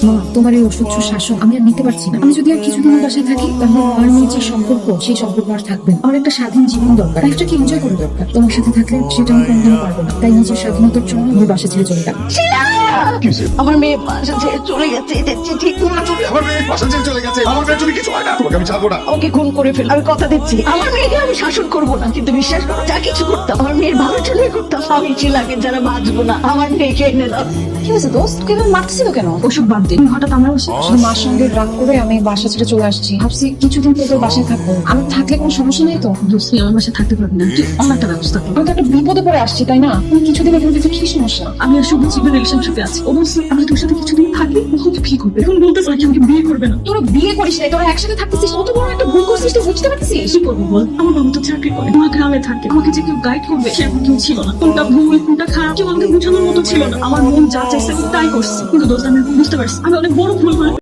মা, তোমার এই অসহ্য শাসন আমি আর নিতে পারছি না। আমি যদি আর কিছুদিন বাসায় থাকি তাহলে আমার মেয়ের যে সম্পর্ক সেই সম্পর্ক আর থাকবে না। আমার একটা স্বাধীন জীবন দরকার, লাইফটা কি এনজয় করা দরকার। তোমার সাথে থাকলে সেটা আমি কোনোদিনও পারবো না। তাই নিজের স্বাধীনতার জন্য আমি বাসা ছেড়ে চলে গেলাম। আমার মেয়ে বাসা ছেড়ে চলে গেছে, এটা ঠিক না। আমার মেয়ে বাসা ছেড়ে চলে গেছে, আমার মেয়ের জন্য কিছু হয় না, তোমাকে আমি ছাড়বো না। আমাকে খুন করে ফেল, আমি কথা দিচ্ছি আমার মেয়েকে আমি শাসন করবো না। কিন্তু বিশ্বাস করো, যা কিছু করতাম আমার মেয়ের ভালো জন্য করতাম। আমি চিলাকে যারা বাঁচবো না, আমার মেয়েকে এনে দাও। কি হয়েছে দোস্ত, কেন মারতেছিল কেন? ওসব বাদ দিন, হঠাৎ আমার আসলে মার সঙ্গে রাগ করে আমি বাসা ছেড়ে চলে আসছি। ভাবছি কিছুদিন তোদের বাসায় থাকবো, আমি থাকলে কোনো সমস্যা নেই তো। দোস্ত তুই আমার বাসায় থাকতে পারবি না, তুই অন্য একটা ব্যবস্থা কর। আমি তো একটা বিপদে পড়ে আসছি, তাই না? তুমি কিছুদিন এখানে থাকলে কি সমস্যা? আমি আর শুভ জীবন রিলেশনশিপে আছি। ও বলছে আমি তোর সাথে কিছুদিন থাকি, তখন তুই বিয়ে করবে। এখন বলতেছে নাকি আমাকে বিয়ে করবে না। তোরা বিয়ে করিস নাই, তোরা একসাথে থাকতেছিস, কত বড় একটা ভুল করছিস তুই বুঝতে পারছিস? কি করবো বল? আমার বাবা তো চাকরি করে, আমার গ্রামে থাকে, আমাকে যে কেউ গাইড করবে সেরকম কেউ ছিল না। কোনটা ভুল কোনটা খারাপ কেউ আমাকে বোঝানোর মতো ছিল না। আমার মন যা চাইছে আমি তাই করছি। কিন্তু দোস্ত আমি বুঝতে পারছি আমি অনেক বড় ভুল করে